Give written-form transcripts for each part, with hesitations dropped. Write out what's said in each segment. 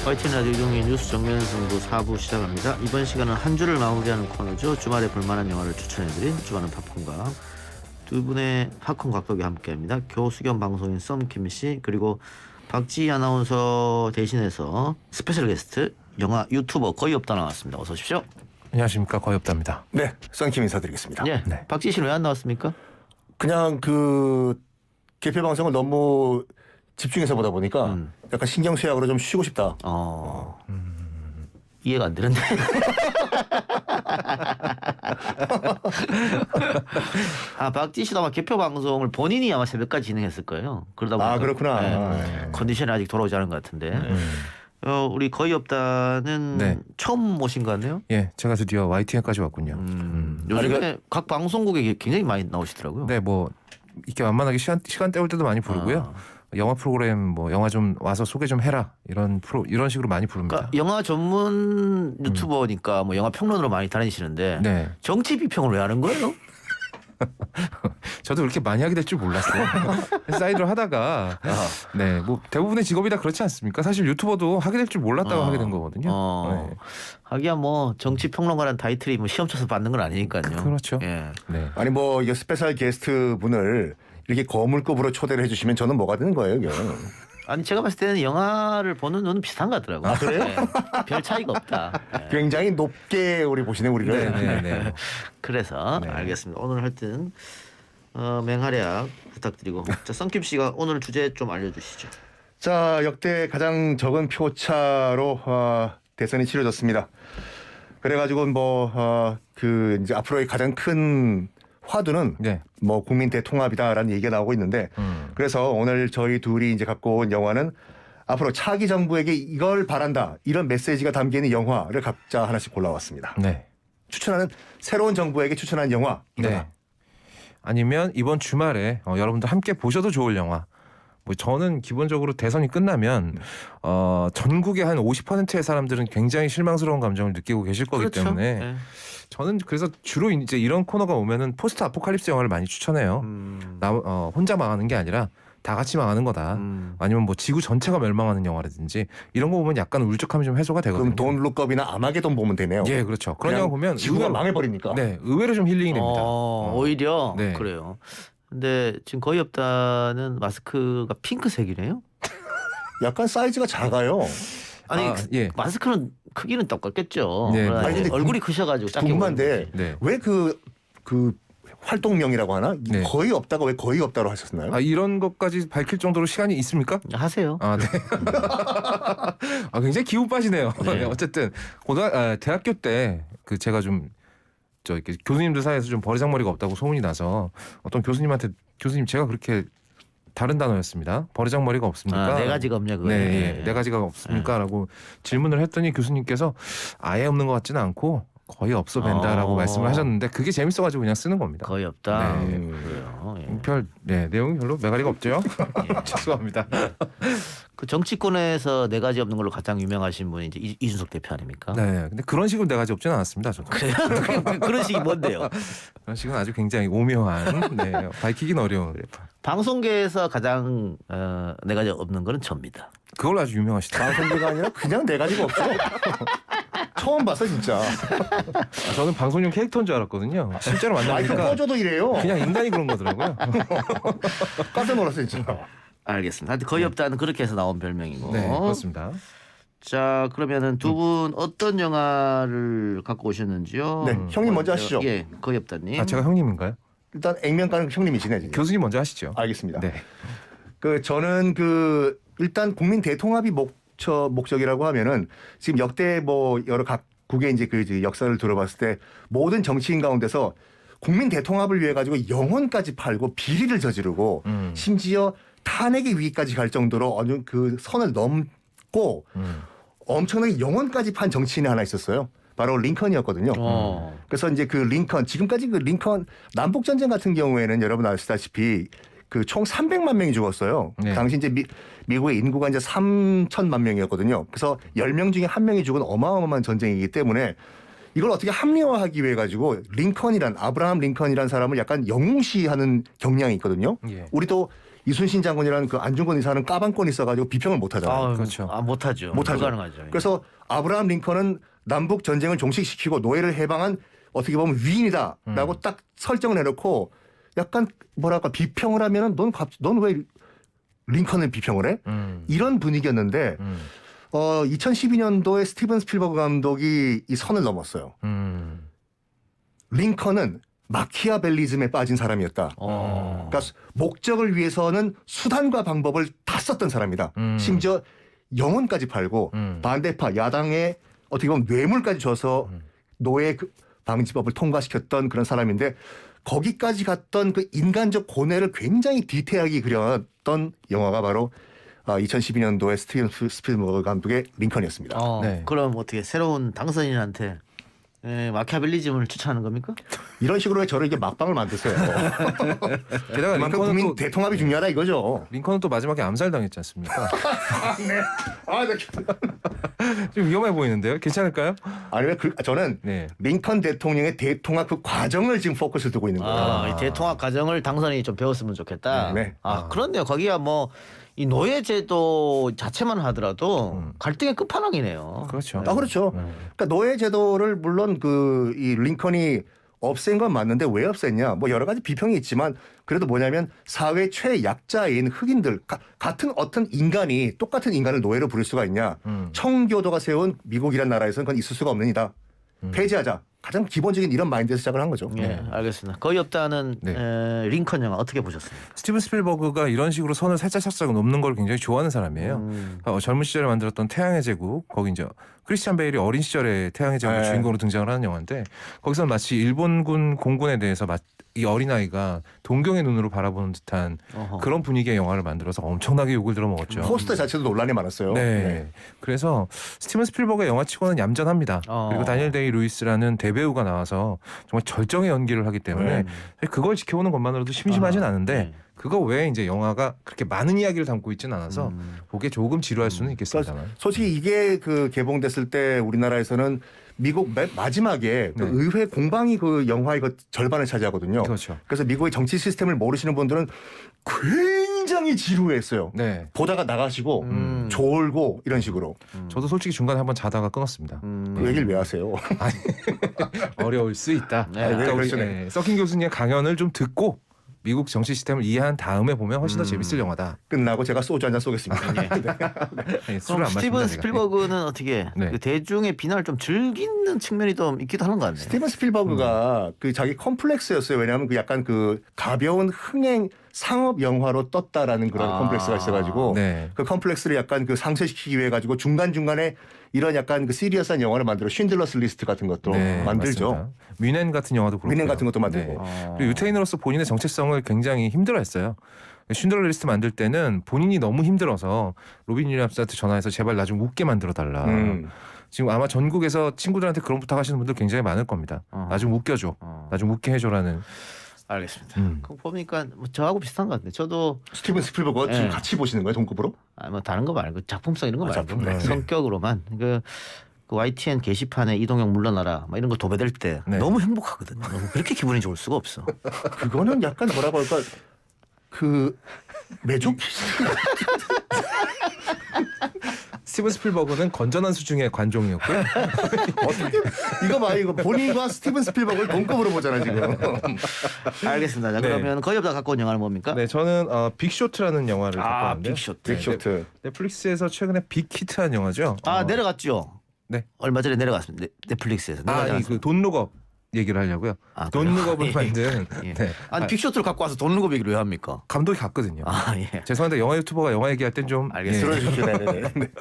YTN 라디오 이동희 뉴스 정면 승부 4부 시작합니다. 이번 시간은 한 주를 마무리하는 코너죠. 주말에 볼만한 영화를 추천해드린 주간은 팝콘과 두 분의 팝콘 각독이 함께합니다. 교수겸 방송인 썸킴 씨 그리고 박지희 아나운서 대신해서 스페셜 게스트 영화 유튜버 거의 없다 나왔습니다. 어서 오십시오. 안녕하십니까, 거의 없답니다. 네, 썬킴 인사드리겠습니다. 네, 네. 박지희 씨는 왜 안 나왔습니까? 그냥 그 개표 방송을 너무 집중해서 보다 보니까 약간 신경쇠약으로 좀 쉬고 싶다. 이해가 안 되는데. 박지희 씨도 아마 개표 방송을 본인이 아마 새벽까지 진행했을 거예요. 그러다 보니까 그렇구나. 네. 컨디션이 아직 돌아오지 않은 것 같은데. 우리 거의 없다는 네. 처음 모신 거 같네요. 예, 제가 드디어 YTN까지 왔군요. 요즘에 각 방송국에 굉장히 많이 나오시더라고요. 네, 뭐 이렇게 만만하게 시간 때울 때도 많이 부르고요. 영화 프로그램 뭐 영화 좀 와서 소개 좀 해라 이런 식으로 많이 부릅니다. 그러니까 영화 전문 유튜버니까 뭐 영화 평론으로 많이 다니시는데 네, 정치 비평을 왜 하는 거예요? 저도 그렇게 많이 하게 될 줄 몰랐어요. 사이드로 하다가 네, 뭐 대부분의 직업이 다 그렇지 않습니까? 사실 유튜버도 하게 될 줄 몰랐다고 하게 된 거거든요. 네. 하기야 뭐 정치 평론가라는 타이틀이 뭐 시험 쳐서 받는 건 아니니까요. 그렇죠. 예. 네. 아니 뭐 이 스페셜 게스트 분을 이렇게 거물급으로 초대를 해주시면 저는 뭐가 되는 거예요, 이게? 아니 제가 봤을 때는 영화를 보는 눈은 비슷한 것 같더라고요. 그래요? 별 차이가 없다. 예. 굉장히 높게 우리 보시네 우리를. 네. 그래서 알겠습니다. 오늘 하여튼 맹활약 부탁드리고 자 썬킴 씨가 오늘 주제 좀 알려주시죠. 자, 역대 가장 적은 표차로 대선이 치러졌습니다. 그래가지고 그 이제 앞으로의 가장 큰 화두는 네. 뭐 국민 대통합이다라는 얘기가 나오고 있는데 그래서 오늘 저희 둘이 이제 갖고 온 영화는 앞으로 차기 정부에게 이걸 바란다 이런 메시지가 담겨 있는 영화를 각자 하나씩 골라왔습니다. 네. 추천하는 새로운 정부에게 추천한 영화. 네. 아니면 이번 주말에 여러분들 함께 보셔도 좋을 영화. 뭐 저는 기본적으로 대선이 끝나면 전국의 한 50%의 사람들은 굉장히 실망스러운 감정을 느끼고 계실 거기 그렇죠. 때문에 네. 저는 그래서 주로 이제 이런 코너가 오면은 포스트 아포칼립스 영화를 많이 추천해요. 혼자 망하는 게 아니라 다 같이 망하는 거다. 아니면 뭐 지구 전체가 멸망하는 영화라든지 이런 거 보면 약간 울적함이 좀 해소가 되거든요. 그럼 돈 룩업이나 아마게돈 보면 되네요. 예, 그렇죠. 그런 영화 보면 지구가 망해버리니까. 네, 의외로 좀 힐링이 됩니다. 오히려 네. 그래요. 근데 지금 거의 없다는 마스크가 핑크색이네요. 약간 사이즈가 작아요. 아니 예. 마스크는 크기는 똑같겠죠. 네. 그러나 아니, 이제 근데 얼굴이 크셔가지고 작게 궁금한데 네. 왜 그 활동명이라고 하나? 네. 거의 없다가 왜 거의 없다로 하셨나요? 이런 것까지 밝힐 정도로 시간이 있습니까? 하세요. 네. 굉장히 기운 빠지네요. 네. 어쨌든 대학교 때 그 제가 좀 이렇게 교수님들 사이에서 좀 버리장머리가 없다고 소문이 나서 어떤 교수님한테 교수님 제가 그렇게 다른 단어였습니다. 버리장머리가 없습니까? 네 가지가 없냐 그거. 네, 네 가지가 없습니까?라고 질문을 했더니 교수님께서 아예 없는 것 같지는 않고 거의 없어 뵌다라고 말씀을 하셨는데 그게 재밌어가지고 그냥 쓰는 겁니다. 거의 없다. 네. 그래요. 예. 내용이 별로 매가리가 없죠. 죄송합니다. 그 정치권에서 네 가지 없는 걸로 가장 유명하신 분이 이제 이준석 대표 아닙니까? 네, 근데 그런 식으로 네 가지 없지는 않았습니다. 저도. 그래요? 그런 식이 뭔데요? 그런 식은 아주 굉장히 오묘한, 밝히긴 어려운. 방송계에서 가장 네 가지 없는 거는 접니다. 그걸로 아주 유명하시다. 방송계가 아니라 그냥 네 가지가 없어. 처음 봤어 진짜. 저는 방송용 캐릭터인 줄 알았거든요. 실제로 마이크 만나니까 꺼줘도 이래요. 그냥 인간이 그런 거더라고요. 깜짝 놀랐어 진짜. 알겠습니다. 하여튼 거의 없다는 그렇게 해서 나온 별명이고. 네, 그렇습니다. 자 그러면은 두 분 어떤 영화를 갖고 오셨는지요? 네, 형님 먼저 하시죠. 예, 거의 없다님. 제가 형님인가요? 일단 액면가는 형님이시네 지금. 교수님 먼저 하시죠. 알겠습니다. 네. 저는 일단 국민 대통합이 목적이라고 하면은 지금 역대 뭐 여러 각국의 이제 그 역사를 들어봤을 때 모든 정치인 가운데서 국민 대통합을 위해 가지고 영혼까지 팔고 비리를 저지르고 심지어 탄핵의 위기까지 갈 정도로 어느 그 선을 넘고 엄청나게 영혼까지 판 정치인이 하나 있었어요. 바로 링컨이었거든요. 그래서 이제 그 링컨 지금까지 그 링컨 남북 전쟁 같은 경우에는 여러분 아시다시피 그 총 300만 명이 죽었어요. 네. 당시 이제 미국의 인구가 이제 3천만 명이었거든요. 그래서 10명 중에 1명이 죽은 어마어마한 전쟁이기 때문에 이걸 어떻게 합리화하기 위해 가지고 아브라함 링컨이란 사람을 약간 영웅시하는 경향이 있거든요. 예. 우리도 이순신 장군이라는 그 안중근 의사는 까방권이 있어가지고 비평을 못 하잖아요. 그렇죠. 못하죠. 못하죠. 불가능하죠. 그래서 아브라함 링컨은 남북 전쟁을 종식시키고 노예를 해방한 어떻게 보면 위인이다라고 딱 설정을 해놓고 약간 뭐랄까 비평을 하면은 넌 왜 링컨을 비평을 해? 이런 분위기였는데 2012년도에 스티븐 스필버그 감독이 이 선을 넘었어요. 링컨은 마키아벨리즘에 빠진 사람이었다. 그러니까 목적을 위해서는 수단과 방법을 다 썼던 사람이다. 심지어 영혼까지 팔고 반대파 야당에 어떻게 보면 뇌물까지 줘서 노예 방지법을 통과시켰던 그런 사람인데 거기까지 갔던 그 인간적 고뇌를 굉장히 디테일하게 그렸던 영화가 바로 2012년도에 스티븐 스필버그 감독의 링컨이었습니다. 네. 그럼 어떻게 새로운 당선인한테 마키아벨리즘을 추천하는 겁니까? 이런 식으로 왜 저를 이게 막방을 만드세요? 게다가 그만큼 링컨은 국민 또 대통합이 중요하다 이거죠. 링컨은 또 마지막에 암살당했지 않습니까? 네. 좀 위험해 보이는데요. 괜찮을까요? 아니 왜 저는 네. 링컨 대통령의 대통합 그 과정을 지금 포커스를 두고 있는 거예요. 이 대통합 과정을 당선인이 좀 배웠으면 좋겠다. 네. 그런데요. 거기가 뭐 이 노예제도 자체만 하더라도 갈등의 끝판왕이네요. 그렇죠. 그렇죠. 그러니까 노예 제도를 물론 그 이 링컨이 없앤 건 맞는데 왜 없앴냐? 뭐 여러 가지 비평이 있지만 그래도 뭐냐면 사회 최약자인 흑인들 같은 어떤 인간이 똑같은 인간을 노예로 부를 수가 있냐? 청교도가 세운 미국이란 나라에서는 그건 있을 수가 없는 이다. 폐지하자. 가장 기본적인 이런 마인드에서 시작을 한 거죠. 예, 알겠습니다. 거의 없다는 링컨 영화 어떻게 보셨습니까? 스티븐 스필버그가 이런 식으로 선을 살짝 넘는 걸 굉장히 좋아하는 사람이에요. 젊은 시절에 만들었던 태양의 제국, 거기 이제 크리스찬 베일이 어린 시절에 태양의 제국 주인공으로 등장을 하는 영화인데 거기서 마치 일본군 공군에 대해서 이 어린아이가 동경의 눈으로 바라보는 듯한 그런 분위기의 영화를 만들어서 엄청나게 욕을 들어먹었죠. 포스터 자체도 논란이 많았어요. 네. 그래서 스티븐 스필버그의 영화치고는 얌전합니다. 그리고 다니엘 데이 루이스라는 대배우가 나와서 정말 절정의 연기를 하기 때문에 그걸 지켜보는 것만으로도 심심하진 않은데 그거 외에 이제 영화가 그렇게 많은 이야기를 담고 있지는 않아서 보기에 조금 지루할 수는 있겠습니다만. 솔직히 이게 그 개봉됐을 때 우리나라에서는 미국 마지막에 그 의회 공방이 그 영화의 그 절반을 차지하거든요. 그렇죠. 그래서 미국의 정치 시스템을 모르시는 분들은 굉장히 지루했어요. 네. 보다가 나가시고 졸고 이런 식으로. 저도 솔직히 중간에 한번 자다가 끊었습니다. 그 얘기를 왜 하세요? 어려울 수 있다. 네, 그러니까 우리 그렇죠. 서킨 교수님의 강연을 좀 듣고 미국 정치 시스템을 이해한 다음에 보면 훨씬 더 재밌을 영화다. 끝나고 제가 소주 한잔 쏘겠습니다. 네, 술을 그럼 안 스티븐 마십니다, 스필버그는 어떻게 네. 그 대중의 비난을 좀 즐기는 측면이 좀 있기도 하는 것 같네요. 스티븐 스필버그가 그 자기 컴플렉스였어요. 왜냐하면 그 약간 그 가벼운 흥행 상업 영화로 떴다라는 그런 컴플렉스가 있어가지고 네. 그 컴플렉스를 약간 그 상쇄시키기 위해 가지고 중간 중간에 이런 약간 그 시리어스한 영화를 만들어 쉰들러스 리스트 같은 것도 만들죠. 맞습니다. 뮌헨 같은 영화도 그렇고. 뮌헨 같은 것도 만들고. 그리고 유태인으로서 본인의 정체성을 굉장히 힘들어했어요. 쉰들러 리스트 만들 때는 본인이 너무 힘들어서 로빈 윌리엄스한테 전화해서 제발 나 좀 웃게 만들어 달라. 지금 아마 전국에서 친구들한테 그런 부탁하시는 분들 굉장히 많을 겁니다. 나 좀 웃겨줘. 나 좀 웃게 해줘라는. 알겠습니다. 그거 보니까 뭐 저하고 비슷한 것 같은데 저도 스티븐 스필버그 지금 같이 보시는 거예요, 동급으로? 뭐 다른 거 말고 작품성 이런 거 말고 작품. 네. 성격으로만 그 YTN 게시판에 이동형 물러나라 막 이런 거 도배될 때 너무 행복하거든요. 너무 그렇게 기분이 좋을 수가 없어. 그거는 약간 뭐라고 할까 그 메조키스트. 스티븐 스필버그는 건전한 수준의 관종이었고요. 어떻게 이거 봐 이거 본인과 스티븐 스필버그를 동급으로 보잖아 지금. 알겠습니다. 자, 그러면 거의 없다 갖고 온 영화는 뭡니까? 네, 저는 빅쇼트라는 영화를 갖고 왔는데 빅쇼트. 빅쇼트. 넷플릭스에서 최근에 빅히트한 영화죠. 내려갔죠. 네. 얼마 전에 내려갔습니다. 넷플릭스에서. 그 돈룩업 얘기를 하려고요. 돈룩업을 만든 예. 네. 아니 빅쇼트를 갖고 와서 돈룩업 얘기를 왜 합니까? 감독이 갔거든요. 예. 죄송한데 영화 유튜버가 영화 얘기할 땐 좀 알겠습니다. 들어주십시오. 네네네.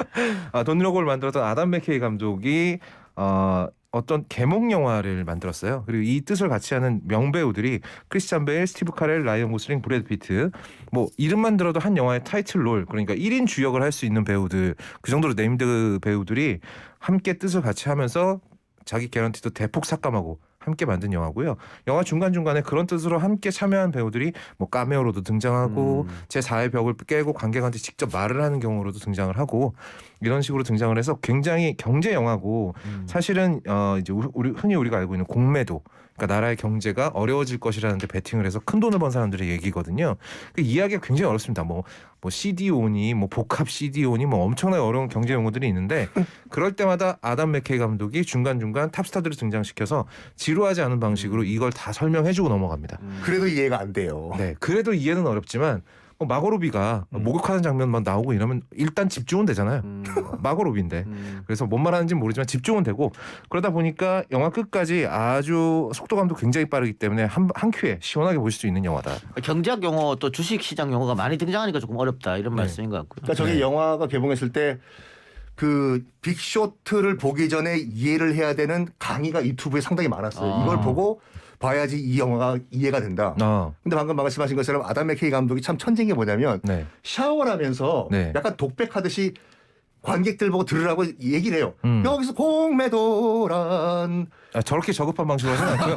돈룩업을 만들었던 아담 맥케이 감독이 어떤 개몽 영화를 만들었어요. 그리고 이 뜻을 같이 하는 명배우들이 크리스찬 베일, 스티브 카렐, 라이언 고슬링, 브래드 피트. 뭐 이름만 들어도 한 영화의 타이틀롤, 그러니까 1인 주역을 할 수 있는 배우들, 그 정도로 네임드 배우들이 함께 뜻을 같이 하면서 자기 개런티도 대폭 삭감하고 함께 만든 영화고요. 영화 중간중간에 그런 뜻으로 함께 참여한 배우들이 뭐 카메오로도 등장하고 제4의 벽을 깨고 관객한테 직접 말을 하는 경우로도 등장을 하고 이런 식으로 등장을 해서 굉장히 경제 영화고 사실은 이제 흔히 우리가 알고 있는 공매도 그러니까 나라의 경제가 어려워질 것이라는 데 베팅을 해서 큰 돈을 번 사람들의 얘기거든요. 그 이야기가 굉장히 어렵습니다. 뭐 CDO니 뭐 복합 CDO니 뭐 엄청나게 어려운 경제 용어들이 있는데 그럴 때마다 아담 맥케이 감독이 중간중간 탑스타들을 등장시켜서 지루하지 않은 방식으로 이걸 다 설명해주고 넘어갑니다. 그래도 이해가 안 돼요. 네, 그래도 이해는 어렵지만 마고로비가 목욕하는 장면만 나오고 이러면 일단 집중은 되잖아요. 마고로비인데 그래서 뭔 말하는지는 모르지만 집중은 되고 그러다 보니까 영화 끝까지 아주 속도감도 굉장히 빠르기 때문에 한 큐에 시원하게 보실 수 있는 영화다. 경제학 용어 또 주식시장 용어가 많이 등장하니까 조금 어렵다 이런 말씀인 것 같고요. 그러니까 저게 영화가 개봉했을 때 그 빅쇼트를 보기 전에 이해를 해야 되는 강의가 유튜브에 상당히 많았어요. 이걸 보고 봐야지 이 영화가 이해가 된다. 근데 방금 말씀하신 것처럼 아담 맥케이 감독이 참 천재인 게 뭐냐면 네. 샤워를 하면서 네. 약간 독백하듯이 관객들 보고 들으라고 얘기를 해요. 여기서 공매도란 저렇게 저급한 방식으로 하진 않고요.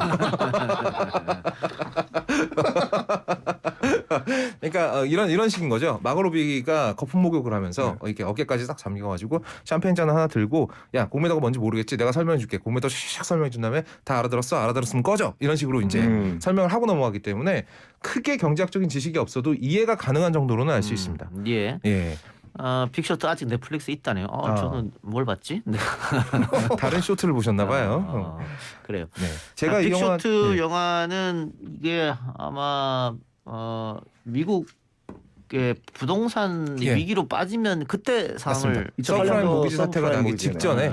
그러니까 이런 식인 거죠. 마고로비가 거품 목욕을 하면서 이렇게 어깨까지 딱 잠겨가지고 샴페인 잔 하나 들고 야 공매도가 뭔지 모르겠지 내가 설명해줄게. 공매도 샥 설명해준 다음에 다 알아들었어? 알아들었으면 꺼져. 이런 식으로 이제 설명을 하고 넘어가기 때문에 크게 경제학적인 지식이 없어도 이해가 가능한 정도로는 알 수 있습니다. 예. 예. 빅쇼트 아직 넷플릭스 있다네요. 저는 뭘 봤지? 네. 다른 쇼트를 보셨나 봐요. 그래요. 네. 제가 이 빅쇼트 영화는 이게 아마 미국의 부동산 예. 위기로 빠지면 그때 상을 서브프라임 모기지 사태가 나기 모기지네. 직전에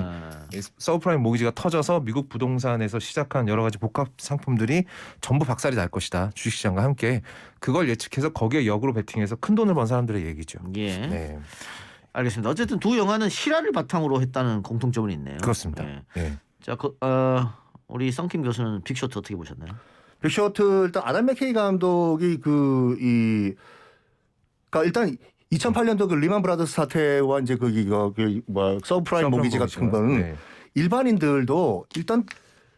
서브프라임 모기지가 터져서 미국 부동산에서 시작한 여러 가지 복합 상품들이 전부 박살이 날 것이다. 주식시장과 함께 그걸 예측해서 거기에 역으로 베팅해서 큰 돈을 번 사람들의 얘기죠. 예. 네, 알겠습니다. 어쨌든 두 영화는 실화를 바탕으로 했다는 공통점은 있네요. 그렇습니다. 예. 네. 자, 우리 썬킴 교수는 빅쇼트 어떻게 보셨나요? 빅쇼트 일단 아담 맥케이 감독이 그러니까 일단 2008년도 그 리만 브라더스 사태와 이제 서브프라임 모기지 같은 거는 네. 일반인들도 일단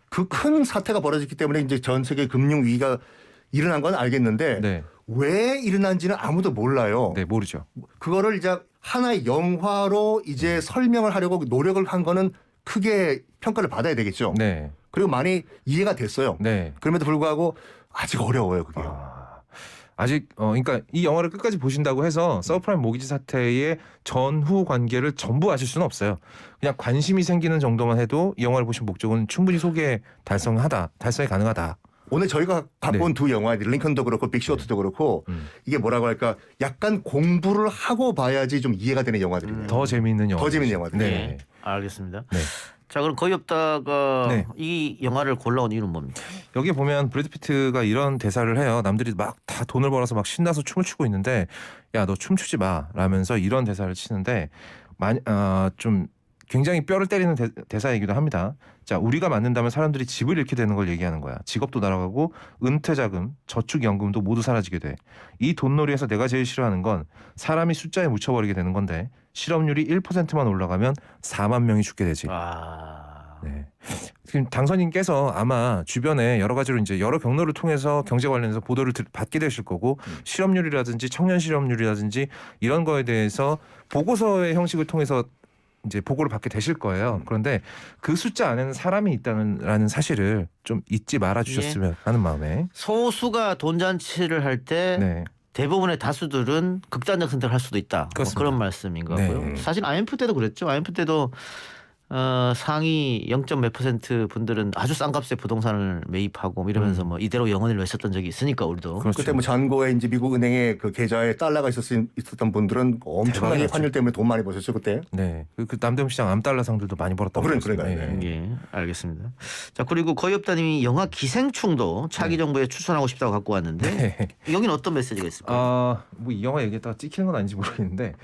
그 큰 사태가 벌어졌기 때문에 이제 전 세계 금융 위기가 일어난 건 알겠는데 네. 왜 일어난지는 아무도 몰라요. 네, 모르죠. 그거를 이제 하나의 영화로 이제 설명을 하려고 노력을 한 거는 크게 평가를 받아야 되겠죠. 네. 그리고 많이 이해가 됐어요. 네. 그럼에도 불구하고 아직 어려워요, 그게. 아직 그러니까 이 영화를 끝까지 보신다고 해서 서브프라임 모기지 사태의 전후 관계를 전부 아실 수는 없어요. 그냥 관심이 생기는 정도만 해도 이 영화를 보신 목적은 충분히 달성이 가능하다. 오늘 저희가 갖고 온 두 영화, 링컨도 그렇고 빅쇼트도 그렇고 이게 뭐라고 할까 약간 공부를 하고 봐야지 좀 이해가 되는 영화들이에요. 더 재미있는 영화. 더 재밌는 영화들. 네. 알겠습니다. 네. 자, 그럼 거의 없다가 네. 이 영화를 골라온 이유는 뭡니까? 여기 보면 브래드 피트가 이런 대사를 해요. 남들이 막 다 돈을 벌어서 막 신나서 춤을 추고 있는데 야, 너 춤추지 마 라면서 이런 대사를 치는데 좀 굉장히 뼈를 때리는 대사이기도 합니다. 자, 우리가 맞는다면 사람들이 집을 잃게 되는 걸 얘기하는 거야. 직업도 날아가고 은퇴자금, 저축연금도 모두 사라지게 돼. 이 돈놀이에서 내가 제일 싫어하는 건 사람이 숫자에 묻혀버리게 되는 건데 실업률이 1%만 올라가면 4만 명이 죽게 되지. 네. 지금 당선인께서 아마 주변에 여러 가지로 이제 여러 경로를 통해서 경제 관련해서 보도를 받게 되실 거고 실업률이라든지 청년 실업률이라든지 이런 거에 대해서 보고서의 형식을 통해서 이제 보고를 받게 되실 거예요. 그런데 그 숫자 안에는 사람이 있다는 사실을 좀 잊지 말아 주셨으면 하는 마음에. 소수가 돈잔치를 할 때 네. 대부분의 다수들은 극단적 선택을 할 수도 있다. 뭐 그런 말씀인 것 같고요. 네. 사실 IMF 때도 그랬죠. IMF 때도 상위 0.몇% 분들은 아주 싼 값에 부동산을 매입하고 이러면서 뭐 이대로 영원을 외쳤던 적이 있으니까 우리도. 그렇죠. 그때 뭐 잔고에 이제 미국 은행에 그 계좌에 달러가 있었던 분들은 엄청나게 대박이었죠. 환율 때문에 돈 많이 버셨죠 그때. 네. 그 남대문 시장 암달러상들도 많이 벌었다고. 그러니까요. 그랬어요. 네. 예, 알겠습니다. 자, 그리고 거의 없다님이 영화 기생충도 차기 정부에 추천하고 싶다고 갖고 왔는데 네. 여기는 어떤 메시지가 있을까요? 뭐 이 영화 얘기했다가 찍히는 건 아닌지 모르겠는데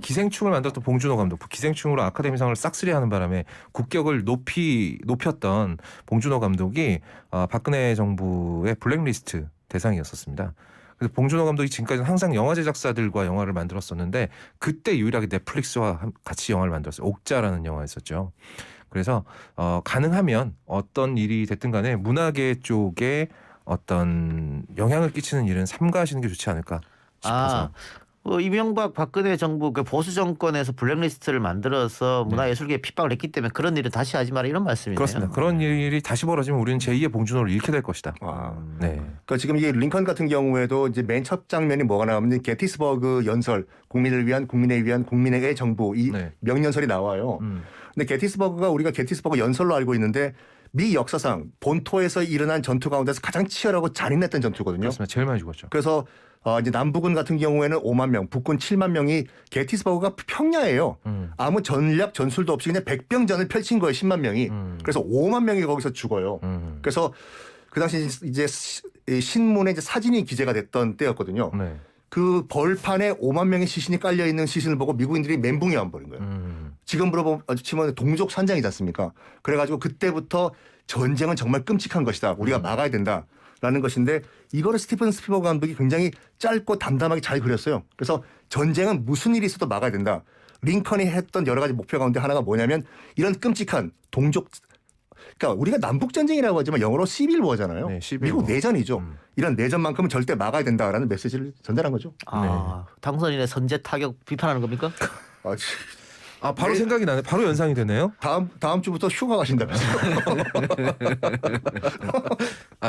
기생충을 만들었던 봉준호 감독, 기생충으로 아카데미상을 싹쓸이하는 바람에 국격을 높였던 봉준호 감독이 박근혜 정부의 블랙리스트 대상이었었습니다. 그래서 봉준호 감독이 지금까지 항상 영화 제작사들과 영화를 만들었었는데 그때 유일하게 넷플릭스와 같이 영화를 만들었어요. 옥자라는 영화였었죠. 그래서 가능하면 어떤 일이 됐든 간에 문화계 쪽에 어떤 영향을 끼치는 일은 삼가하시는 게 좋지 않을까 싶어서. 이명박 박근혜 정부 그 보수 정권에서 블랙리스트를 만들어서 문화예술계에 핍박을 했기 때문에 그런 일은 다시 하지 마라 이런 말씀이네요. 그렇습니다. 그런 일이 다시 벌어지면 우리는 제2의 봉준호를 잃게 될 것이다. 네. 그러니까 지금 이게 링컨 같은 경우에도 이제 맨 첫 장면이 뭐가 나오면 게티스버그 연설, 국민을 위한 국민에 위한 국민의 정부 이 네. 명연설이 나와요. 근데 게티스버그가 우리가 게티스버그 연설로 알고 있는데 미 역사상 본토에서 일어난 전투 가운데서 가장 치열하고 잔인했던 전투거든요. 그렇습니다. 제일 많이 죽었죠. 그래서 이제 남부군 같은 경우에는 5만 명, 북군 7만 명이 게티스버그가 평야예요. 아무 전략 전술도 없이 그냥 백병전을 펼친 거예요. 10만 명이. 그래서 5만 명이 거기서 죽어요. 그래서 그 당시 이제 신문에 이제 사진이 기재가 됐던 때였거든요. 네. 그 벌판에 5만 명의 시신이 깔려 있는 시신을 보고 미국인들이 멘붕이 와버린 거예요. 지금으로 치면 동족 산장이지 않습니까? 그래가지고 그때부터 전쟁은 정말 끔찍한 것이다. 우리가 막아야 된다. 라는 것인데 이거를 스티븐 스필버그 감독이 굉장히 짧고 담담하게 잘 그렸어요. 그래서 전쟁은 무슨 일이 있어도 막아야 된다. 링컨이 했던 여러 가지 목표 가운데 하나가 뭐냐면 이런 끔찍한 동족 그러니까 우리가 남북 전쟁이라고 하지만 영어로 시빌 워잖아요. 네, 시빌 미국 워. 내전이죠. 이런 내전만큼은 절대 막아야 된다라는 메시지를 전달한 거죠. 당선인의 선제 타격 비판하는 겁니까? 바로 네. 생각이 나네. 바로 연상이 되네요. 다음 주부터 휴가 가신다면서요.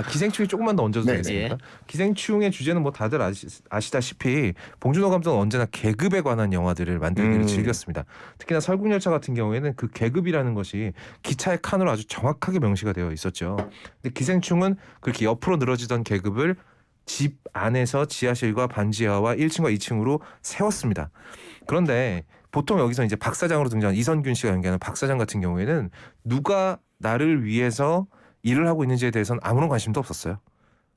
기생충이 조금만 더 얹어도 네. 되겠습니까? 기생충의 주제는 뭐 다들 아시다시피 봉준호 감독은 언제나 계급에 관한 영화들을 만들기를 즐겼습니다. 특히나 설국열차 같은 경우에는 그 계급이라는 것이 기차의 칸으로 아주 정확하게 명시가 되어 있었죠. 근데 기생충은 그렇게 옆으로 늘어지던 계급을 집 안에서 지하실과 반지하와 1층과 2층으로 세웠습니다. 그런데 보통 여기서 이제 박 사장으로 등장한 이선균 씨가 연기하는 박 사장 같은 경우에는 누가 나를 위해서 일을 하고 있는지에 대해서는 아무런 관심도 없었어요.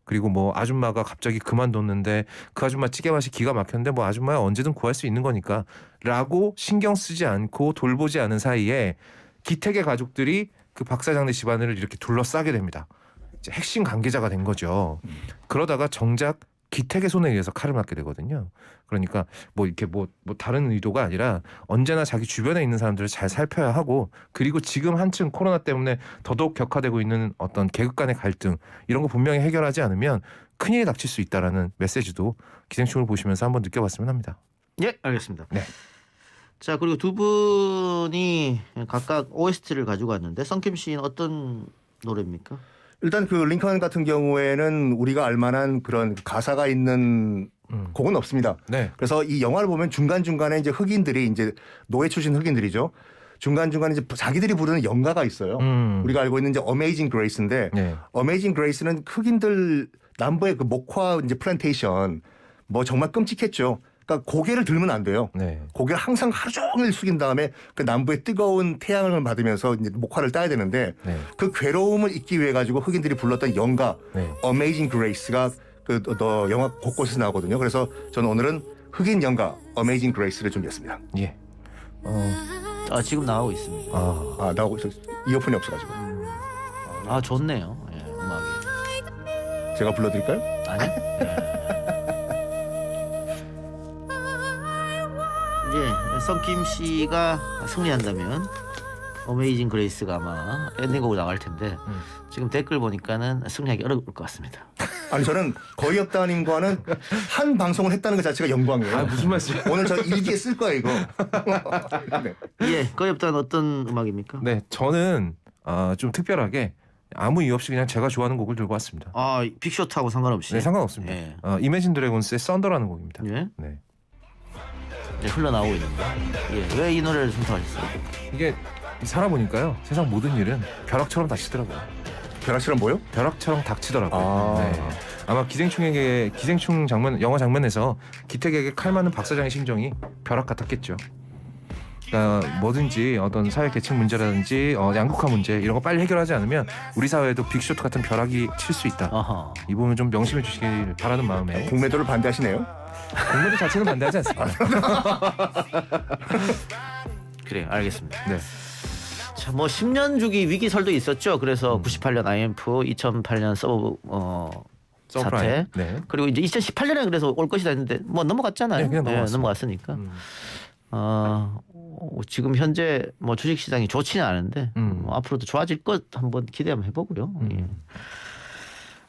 그리고 뭐 아줌마가 갑자기 그만뒀는데 그 아줌마 찌개 맛이 기가 막혔는데 뭐 아줌마야 언제든 구할 수 있는 거니까 라고 신경 쓰지 않고 돌보지 않은 사이에 기택의 가족들이 그 박 사장네 집안을 이렇게 둘러싸게 됩니다. 이제 핵심 관계자가 된 거죠. 그러다가 정작 기택의 손에 의해서 칼을 맞게 되거든요. 그러니까 뭐 이렇게 뭐 다른 의도가 아니라 언제나 자기 주변에 있는 사람들을 잘 살펴야 하고 그리고 지금 한층 코로나 때문에 더더욱 격화되고 있는 어떤 계급 간의 갈등 이런 거 분명히 해결하지 않으면 큰일이 닥칠 수 있다라는 메시지도 기생충을 보시면서 한번 느껴봤으면 합니다. 예, 알겠습니다. 네. 자, 그리고 두 분이 각각 OST를 가지고 왔는데 썬킴 씨는 어떤 노래입니까? 일단 그 링컨 같은 경우에는 우리가 알만한 그런 가사가 있는 곡은 없습니다. 네. 그래서 이 영화를 보면 중간중간에 이제 흑인들이 이제 노예 출신 흑인들이죠. 중간중간에 이제 자기들이 부르는 연가가 있어요. 우리가 알고 있는 이제 어메이징 그레이스인데 네. 어메이징 그레이스는 흑인들 남부의 그 목화 이제 플랜테이션 뭐 정말 끔찍했죠. 그러니까 고개를 들면 안 돼요. 네. 고개를 항상 하루 종일 숙인 다음에 그 남부의 뜨거운 태양을 받으면서 이제 목화를 따야 되는데 네. 그 괴로움을 잊기 위해 가지고 흑인들이 불렀던 연가 네. 어메이징 그레이스가 그 영화 곳곳에서 나오거든요. 그래서 저는 오늘은 흑인 연가 어메이징 그레이스를 준비했습니다. 예. 지금 나오고 있습니다. 나오고 있어 이어폰이 없어가지고 좋네요. 예, 음악이. 제가 불러드릴까요? 아니? 이제 썬킴 씨가 승리한다면 어메이징 그레이스가 아마 엔딩곡으로 나갈 텐데 지금 댓글 보니까는 승리하기 어려울 것 같습니다. 아니 저는 거의 없다님과는 한 방송을 했다는 것 자체가 영광이에요. 무슨 말씀이에요? 오늘 저 일기에 쓸 거예요 이거. 네. 예, 거의 없다는 어떤 음악입니까? 네, 저는 좀 특별하게 아무 이유 없이 그냥 제가 좋아하는 곡을 들고 왔습니다. 빅쇼트하고 상관없이. 네, 상관없습니다. 예. 이매진 드래곤스의 썬더라는 곡입니다. 예? 네. 이제 흘러나오고 있는데. 예, 왜 이 노래를 선택하셨어요? 이게 살아보니까요, 세상 모든 일은 벼락처럼 닥치더라고요. 벼락처럼 뭐요? 벼락처럼 닥치더라고요. 네. 아마 기생충 장면, 영화 장면에서 기택에게 칼 맞는 박 사장의 심정이 벼락 같았겠죠. 그러니까 뭐든지 어떤 사회 계층 문제라든지 양극화 문제 이런 거 빨리 해결하지 않으면 우리 사회에도 빅쇼트 같은 벼락이 칠 수 있다. 어허. 이 부분 좀 명심해 주시길 바라는 마음에 공매도를 반대하시네요. 공매도 자체는 반대하지 않습니다. 그래요, 알겠습니다. 네. 자, 뭐 10년 주기 위기설도 있었죠. 그래서 98년 IMF, 2008년 서브 사태, 서프라임. 네. 그리고 이제 2018년에 그래서 올 것이다 했는데 뭐 넘어갔잖아요. 네, 그냥 넘어갔습니다. 넘어갔으니까. 지금 현재 뭐 주식 시장이 좋지는 않은데 뭐 앞으로도 좋아질 것 한번 기대 한번 해보고요. 예.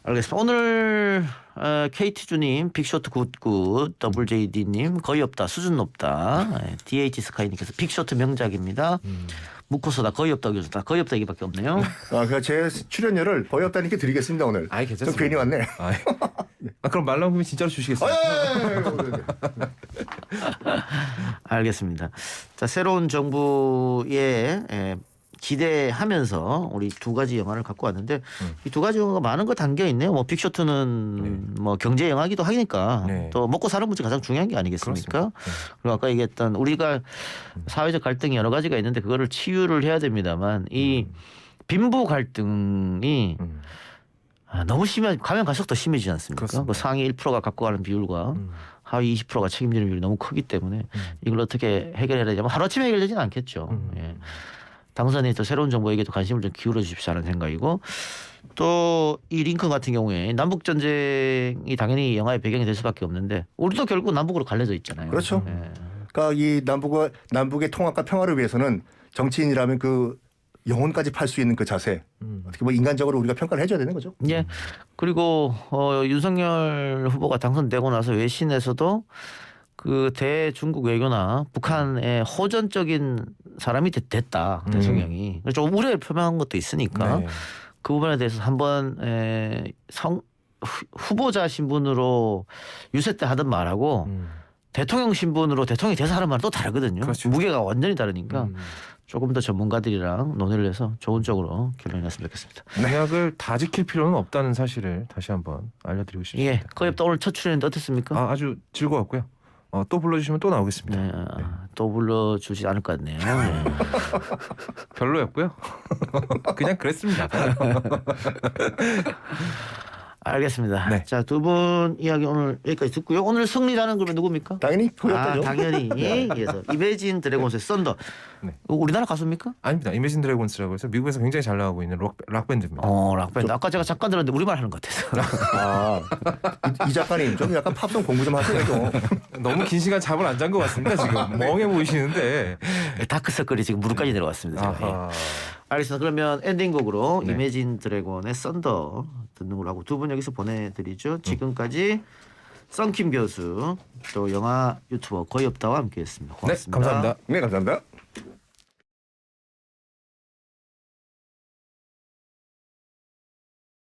알겠습니다. 오늘 KT주님, 빅쇼트 굿굿, WJD님 거의 없다, 수준 높다, DH 스카이님께서 빅쇼트 명작입니다. 묶어서다 거의 없다 교수다 거의 없다 얘기밖에 없네요. 그러니까 제 출연료를 거의 없다니까 드리겠습니다 오늘. 아이, 좀 괜찮습니다. 괜히 왔네. 그럼 말 나온 김에 진짜로 주시겠어요? 알겠습니다. 자, 새로운 정부에 기대하면서 우리 두 가지 영화를 갖고 왔는데 이 두 가지 영화가 많은 거 담겨 있네요. 뭐 빅쇼트는 뭐 경제 영화기도 하니까 네. 또 먹고 사는 문제 가장 중요한 게 아니겠습니까? 그렇습니다. 그리고 아까 얘기했던 우리가 사회적 갈등이 여러 가지가 있는데 그거를 치유를 해야 됩니다만 이 빈부 갈등이 너무 가면 갈수록 더 심해지지 않습니까? 그렇습니다. 그 상위 1%가 갖고 가는 비율과 하위 20%가 책임지는 비율이 너무 크기 때문에 이걸 어떻게 해결해야 되냐면 하루아침에 해결되지는 않겠죠. 예. 당선인 또 새로운 정부에게도 관심을 좀 기울여 주십시오 하는 생각이고 또 이 링컨 같은 경우에 남북 전쟁이 당연히 영화의 배경이 될 수밖에 없는데 우리도 결국 남북으로 갈려져 있잖아요. 그렇죠. 예. 그러니까 이 남북의 통합과 평화를 위해서는 정치인이라면 그 영혼까지 팔 수 있는 그 자세 어떻게 뭐 인간적으로 우리가 평가를 해줘야 되는 거죠. 예. 그리고 윤석열 후보가 당선되고 나서 외신에서도 그 대중국 외교나 북한의 호전적인 사람이 됐다 대통령이 좀 우려를 표명한 것도 있으니까 네. 그 부분에 대해서 한번 후보자 신분으로 유세 때 하던 말하고 대통령 신분으로 대통령이 돼서 하는 말은 또 다르거든요. 그렇죠. 무게가 완전히 다르니까 조금 더 전문가들이랑 논의를 해서 좋은 쪽으로 결론이 났으면 좋겠습니다. 공약을 다 지킬 필요는 없다는 사실을 다시 한번 알려드리고 싶습니다. 예, 거의 없다 오늘 첫 출연인데 어땠습니까? 아주 즐거웠고요. 또 불러주시면 또 나오겠습니다. 네, 또 불러주지 않을 것 같네요. 네. 별로였고요. 그냥 그랬습니다. 알겠습니다. 네. 자, 두 분 이야기 오늘 여기까지 듣고요. 오늘 승리자는 그러면 누굽니까? 당연히 그였다죠. 당연히. 그래서 이매진 드래곤스의 썬더. 네. 우리나라 가수입니까? 아닙니다. 이매진 드래곤스라고 해서 미국에서 굉장히 잘 나가고 있는 락 밴드입니다. 락밴드. 아까 제가 잠깐 들었는데 우리말 하는 것 같아서. 이 작가님 좀 약간 팝송 공부 좀 하세요. 좀. 너무 긴 시간 잠을 안 잔 것 같습니다. 지금 멍해 보이시는데. 다크서클이 지금 무릎까지 내려왔습니다. 제가. 아하. 알겠습니다. 그러면 엔딩곡으로 네. 이매진 드래곤의 썬더 듣는 걸로 하고 두 분 여기서 보내드리죠. 지금까지 썬킴 교수 또 영화 유튜버 거의 없다와 함께했습니다. 네, 고맙습니다. 감사합니다. 네, 감사합니다.